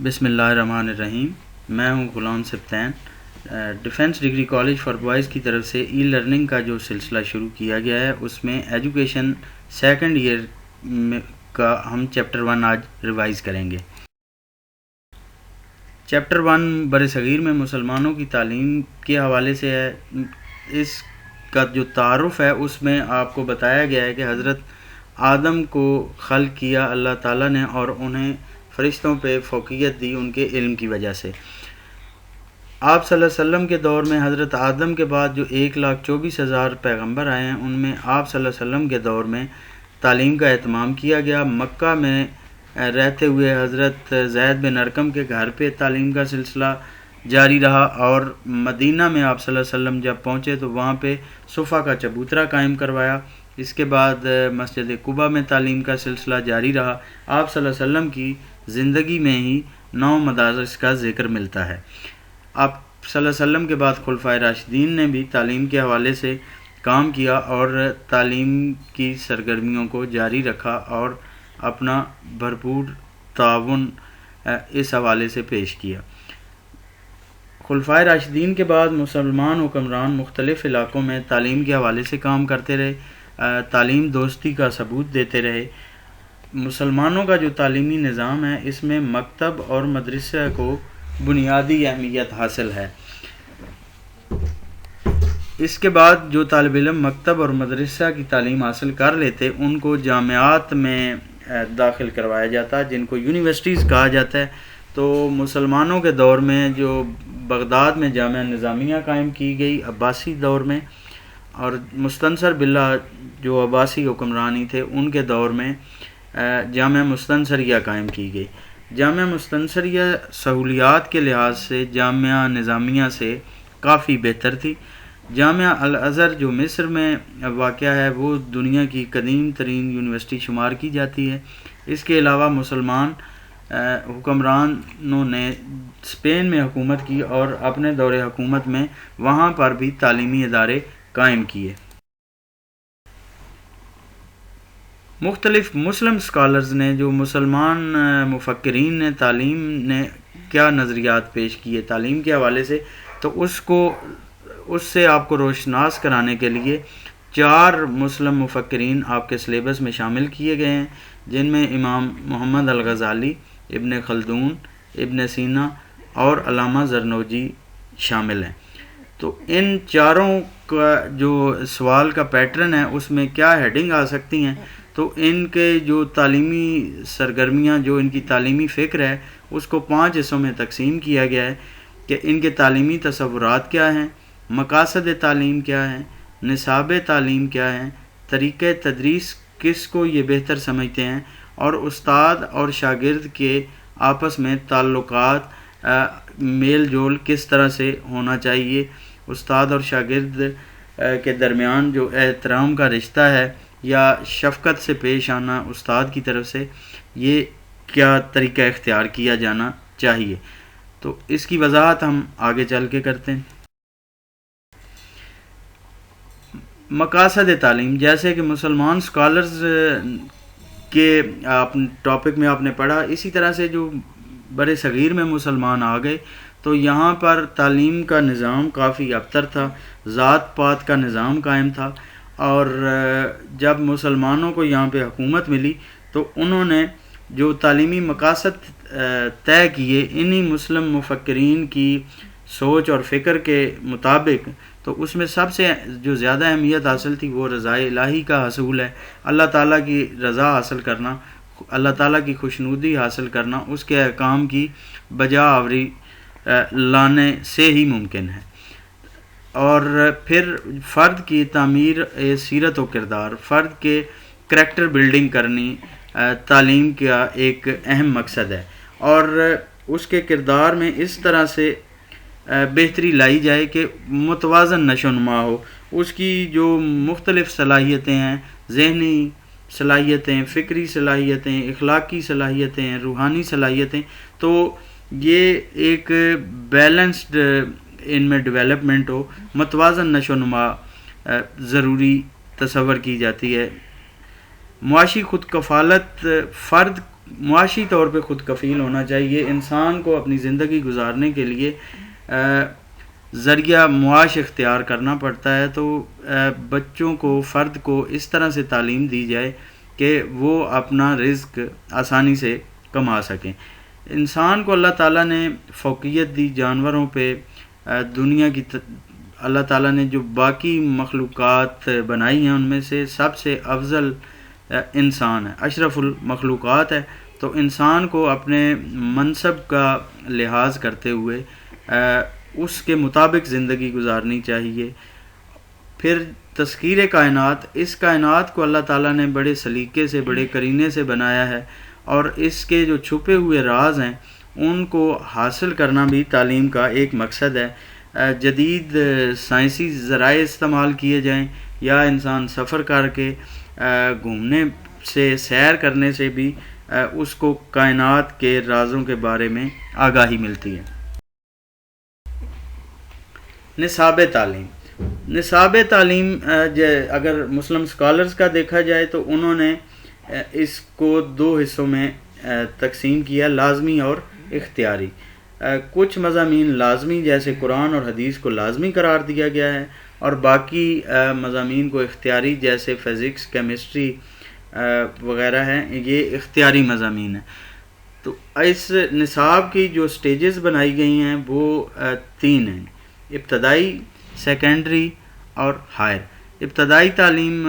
بسم اللہ الرحمن الرحیم. میں ہوں Ghulam Sibtain. Defence degree college for boys کی طرف سے ای لرننگ کا جو سلسلہ شروع کیا گیا ہے اس میں ایجوکیشن سیکنڈ ایئر کا ہم چیپٹر 1 آج ریوائز کریں گے. چیپٹر 1 برصغیر میں مسلمانوں کی تعلیم کے حوالے سے ہے. اس کا جو تعارف ہے اس میں آپ کو بتایا گیا ہے کہ حضرت آدم کو خلق کیا اللہ تعالیٰ نے اور انہیں فرشتوں پہ فوقیت دی ان کے علم کی وجہ سے. آپ صلی اللہ علیہ وسلم کے دور میں حضرت آدم کے بعد جو 1,24,000 پیغمبر آئے ہیں ان میں آپ صلی اللہ علیہ وسلم کے دور میں تعلیم کا اہتمام کیا گیا. مکہ میں رہتے ہوئے حضرت زید بن ارقم کے گھر پہ تعلیم کا سلسلہ جاری رہا اور مدینہ میں آپ صلی اللہ علیہ وسلم جب پہنچے تو وہاں پہ صفا کا چبوترا قائم کروایا. اس کے بعد مسجد قباء میں تعلیم کا سلسلہ جاری رہا. آپ صلی اللہ علیہ وسلم کی زندگی میں ہی 9 مدارس کا ذکر ملتا ہے. آپ صلی اللہ علیہ وسلم کے بعد خلفائے راشدین نے بھی تعلیم کے حوالے سے کام کیا اور تعلیم کی سرگرمیوں کو جاری رکھا اور اپنا بھرپور تعاون اس حوالے سے پیش کیا. خلفائے راشدین کے بعد مسلمان حکمران مختلف علاقوں میں تعلیم کے حوالے سے کام کرتے رہے. تعلیم دوستی کا ثبوت دیتے رہے. مسلمانوں کا جو تعلیمی نظام ہے اس میں مکتب اور مدرسہ کو بنیادی اہمیت حاصل ہے. اس کے بعد جو طالب علم مکتب اور مدرسہ کی تعلیم حاصل کر لیتے ان کو جامعات میں داخل کروایا جاتا جن کو یونیورسٹیز کہا جاتا ہے. تو مسلمانوں کے دور میں جو بغداد میں جامعہ نظامیہ قائم کی گئی عباسی دور میں اور مستنصر باللہ جو عباسی حکمرانی تھے ان کے دور میں جامعہ مستنصریہ قائم کی گئی. جامعہ مستنصریہ سہولیات کے لحاظ سے جامعہ نظامیہ سے کافی بہتر تھی. جامعہ الازہر جو مصر میں واقع ہے وہ دنیا کی قدیم ترین یونیورسٹی شمار کی جاتی ہے. اس کے علاوہ مسلمان حکمرانوں نے اسپین میں حکومت کی اور اپنے دور حکومت میں وہاں پر بھی تعلیمی ادارے قائم کیے. مختلف مسلم اسکالرز نے جو مسلمان مفکرین نے تعلیم نے کیا نظریات پیش کیے تعلیم کے حوالے سے تو اس سے آپ کو روشناس کرانے کے لیے 4 مسلم مفکرین آپ کے سلیبس میں شامل کیے گئے ہیں جن میں امام محمد الغزالی، ابن خلدون، ابن سینا اور علامہ زرنوجی شامل ہیں. تو ان چاروں کا جو سوال کا پیٹرن ہے اس میں کیا ہیڈنگ آ سکتی ہیں تو ان کے جو تعلیمی سرگرمیاں جو ان کی تعلیمی فکر ہے اس کو 5 حصوں میں تقسیم کیا گیا ہے کہ ان کے تعلیمی تصورات کیا ہیں، مقاصد تعلیم کیا ہیں، نصاب تعلیم کیا ہیں، طریقہ تدریس کس کو یہ بہتر سمجھتے ہیں اور استاد اور شاگرد کے آپس میں تعلقات میل جول کس طرح سے ہونا چاہیے، استاد اور شاگرد کے درمیان جو احترام کا رشتہ ہے یا شفقت سے پیش آنا استاد کی طرف سے یہ کیا طریقہ اختیار کیا جانا چاہیے. تو اس کی وضاحت ہم آگے چل کے کرتے ہیں. مقاصد تعلیم جیسے کہ مسلمان اسکالرز کے ٹاپک میں آپ نے پڑھا اسی طرح سے جو بر صغیر میں مسلمان آ گئے تو یہاں پر تعلیم کا نظام کافی ابتر تھا، ذات پات کا نظام قائم تھا اور جب مسلمانوں کو یہاں پہ حکومت ملی تو انہوں نے جو تعلیمی مقاصد طے کیے انہی مسلم مفکرین کی سوچ اور فکر کے مطابق تو اس میں سب سے جو زیادہ اہمیت حاصل تھی وہ رضا الہی کا حصول ہے. اللہ تعالیٰ کی رضا حاصل کرنا، اللہ تعالیٰ کی خوشنودی حاصل کرنا اس کے احکام کی بجا آوری لانے سے ہی ممکن ہے. اور پھر فرد کی تعمیر سیرت و کردار، فرد کے کریکٹر بلڈنگ کرنی تعلیم کا ایک اہم مقصد ہے اور اس کے کردار میں اس طرح سے بہتری لائی جائے کہ متوازن نشو و نما ہو. اس کی جو مختلف صلاحیتیں ہیں، ذہنی صلاحیتیں، فکری صلاحیتیں، اخلاقی صلاحیتیں، روحانی صلاحیتیں، تو یہ ایک بیلنسڈ ان میں ڈیولپمنٹ ہو، متوازن نشو و نما ضروری تصور کی جاتی ہے. معاشی خود کفالت فرد معاشی طور پہ خود کفیل ہونا چاہیے. انسان کو اپنی زندگی گزارنے کے لیے ذریعہ معاش اختیار کرنا پڑتا ہے. تو بچوں کو، فرد کو اس طرح سے تعلیم دی جائے کہ وہ اپنا رزق آسانی سے کما سکیں. انسان کو اللہ تعالیٰ نے فوقیت دی جانوروں پہ. دنیا کی اللہ تعالیٰ نے جو باقی مخلوقات بنائی ہیں ان میں سے سب سے افضل انسان ہے، اشرف المخلوقات ہے. تو انسان کو اپنے منصب کا لحاظ کرتے ہوئے اس کے مطابق زندگی گزارنی چاہیے. پھر تسخیر کائنات، اس کائنات کو اللہ تعالیٰ نے بڑے سلیقے سے، بڑے قرینے سے بنایا ہے، اور اس کے جو چھپے ہوئے راز ہیں ان کو حاصل کرنا بھی تعلیم کا ایک مقصد ہے. جدید سائنسی ذرائع استعمال کیے جائیں یا انسان سفر کر کے گھومنے سے، سیر کرنے سے بھی اس کو کائنات کے رازوں کے بارے میں آگاہی ملتی ہے. نصاب تعلیم. نصاب تعلیم اگر مسلم اسکالرز کا دیکھا جائے تو انہوں نے اس کو دو حصوں میں تقسیم کیا، لازمی اور اختیاری. کچھ مضامین لازمی جیسے قرآن اور حدیث کو لازمی قرار دیا گیا ہے، اور باقی مضامین کو اختیاری جیسے فزکس، کیمسٹری وغیرہ ہیں، یہ اختیاری مضامین ہیں. تو اس نصاب کی جو سٹیجز بنائی گئی ہیں وہ 3 ہیں: ابتدائی، سیکنڈری اور ہائر. ابتدائی تعلیم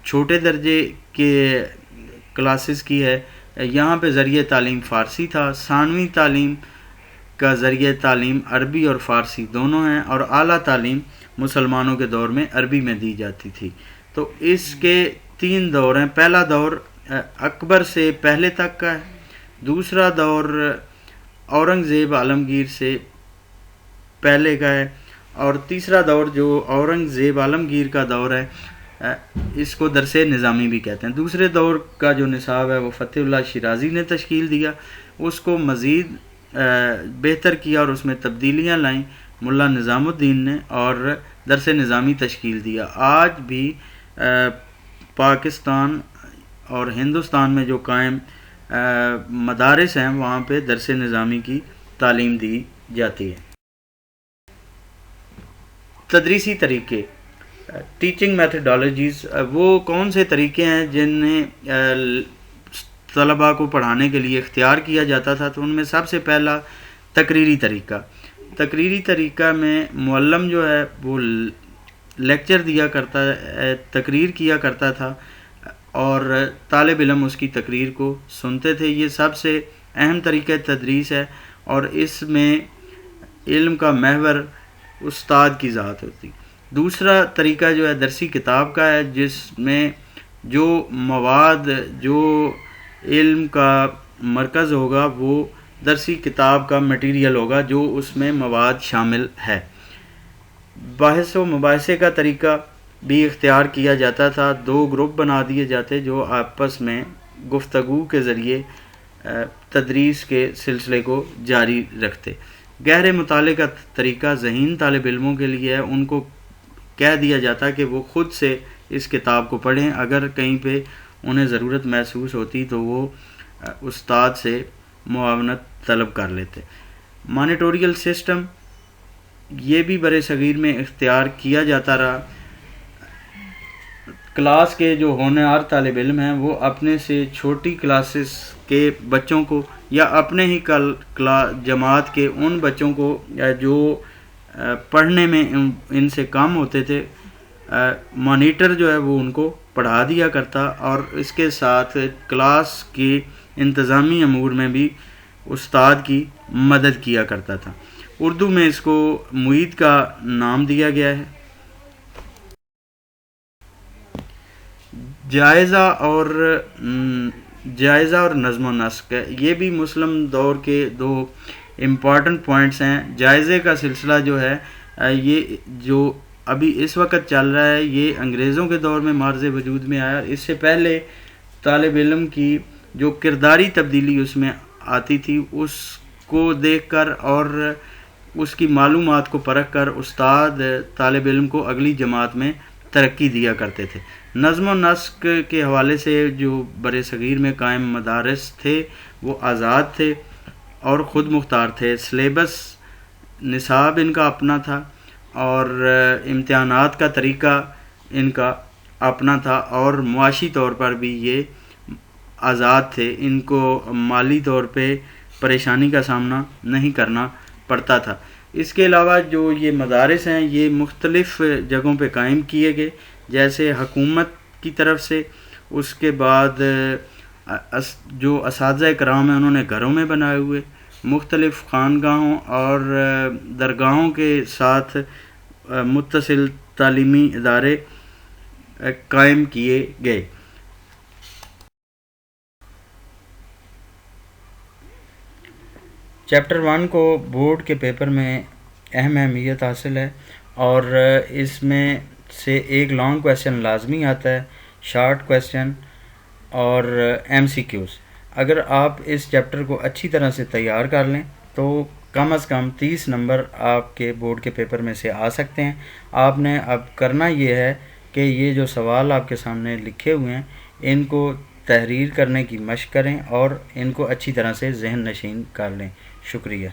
چھوٹے درجے کے کلاسز کی ہے. یہاں پہ ذریعہ تعلیم فارسی تھا. ثانوی تعلیم کا ذریعہ تعلیم عربی اور فارسی دونوں ہیں، اور اعلیٰ تعلیم مسلمانوں کے دور میں عربی میں دی جاتی تھی. تو اس کے 3 دور ہیں. پہلا دور اکبر سے پہلے تک کا ہے، دوسرا دور اورنگزیب عالمگیر سے پہلے کا ہے، اور تیسرا دور جو اورنگزیب عالمگیر کا دور ہے اس کو درس نظامی بھی کہتے ہیں. دوسرے دور کا جو نصاب ہے وہ فتح اللہ شیرازی نے تشکیل دیا، اس کو مزید بہتر کیا اور اس میں تبدیلیاں لائیں ملا نظام الدین نے، اور درس نظامی تشکیل دیا. آج بھی پاکستان اور ہندوستان میں جو قائم مدارس ہیں وہاں پہ درس نظامی کی تعلیم دی جاتی ہے. تدریسی طریقے، ٹیچنگ میتھڈالوجیز، وہ کون سے طریقے ہیں جنہیں طلباء کو پڑھانے کے لیے اختیار کیا جاتا تھا؟ تو ان میں سب سے پہلا تقریری طریقہ. تقریری طریقہ میں معلم جو ہے وہ لیکچر دیا کرتا ہے، تقریر کیا کرتا تھا، اور طالب علم اس کی تقریر کو سنتے تھے. یہ سب سے اہم طریقہ تدریس ہے، اور اس میں علم کا محور استاد کی ذات ہوتی. دوسرا طریقہ جو ہے درسی کتاب کا ہے، جس میں جو مواد، جو علم کا مرکز ہوگا وہ درسی کتاب کا مٹیریل ہوگا جو اس میں مواد شامل ہے. بحث و مباحثے کا طریقہ بھی اختیار کیا جاتا تھا. 2 گروپ بنا دیے جاتے جو آپس میں گفتگو کے ذریعے تدریس کے سلسلے کو جاری رکھتے. گہرے مطالعے کا طریقہ ذہین طالب علموں کے لیے ہے. ان کو کہہ دیا جاتا کہ وہ خود سے اس کتاب کو پڑھیں. اگر کہیں پہ انہیں ضرورت محسوس ہوتی تو وہ استاد سے معاونت طلب کر لیتے. مانیٹوریل سسٹم یہ بھی برِ صغیر میں اختیار کیا جاتا رہا. کلاس کے جو ہونہار طالب علم ہیں وہ اپنے سے چھوٹی کلاسز کے بچوں کو یا اپنے ہی جماعت کے ان بچوں کو جو پڑھنے میں ان سے کم ہوتے تھے، مانیٹر جو ہے وہ ان کو پڑھا دیا کرتا، اور اس کے ساتھ کلاس کی انتظامی امور میں بھی استاد کی مدد کیا کرتا تھا. اردو میں اس کو معید کا نام دیا گیا ہے. جائزہ اور نظم و نسق ہے، یہ بھی مسلم دور کے 2 امپورٹنٹ پوائنٹس ہیں. جائزے کا سلسلہ جو ہے یہ جو ابھی اس وقت چل رہا ہے یہ انگریزوں کے دور میں معرض وجود میں آیا. اس سے پہلے طالب علم کی جو کرداری تبدیلی اس میں آتی تھی اس کو دیکھ کر اور اس کی معلومات کو پرکھ کر استاد طالب علم کو اگلی جماعت میں ترقی دیا کرتے تھے۔ نظم و نسق کے حوالے سے جو بر صغیر میں قائم مدارس تھے وہ آزاد تھے اور خود مختار تھے۔ سلیبس نصاب ان کا اپنا تھا اور امتحانات کا طریقہ ان کا اپنا تھا، اور معاشی طور پر بھی یہ آزاد تھے، ان کو مالی طور پہ پریشانی کا سامنا نہیں کرنا پڑتا تھا۔ اس کے علاوہ جو یہ مدارس ہیں یہ مختلف جگہوں پہ قائم کیے گئے، جیسے حکومت کی طرف سے، اس کے بعد جو اساتذہ کرام ہیں انہوں نے گھروں میں بنائے ہوئے، مختلف خانگاہوں اور درگاہوں کے ساتھ متصل تعلیمی ادارے قائم کیے گئے۔ چیپٹر 1 کو بورڈ کے پیپر میں اہم اہمیت حاصل ہے، اور اس میں سے ایک لانگ کویسچن لازمی آتا ہے، شارٹ کویسچن اور ایم سی کیوز۔ اگر آپ اس چیپٹر کو اچھی طرح سے تیار کر لیں تو کم از کم 30 نمبر آپ کے بورڈ کے پیپر میں سے آ سکتے ہیں۔ آپ نے اب کرنا یہ ہے کہ یہ جو سوال آپ کے سامنے لکھے ہوئے ہیں ان کو تحریر کرنے کی مشق کریں اور ان کو اچھی طرح سے ذہن نشین کر لیں۔ شکریہ۔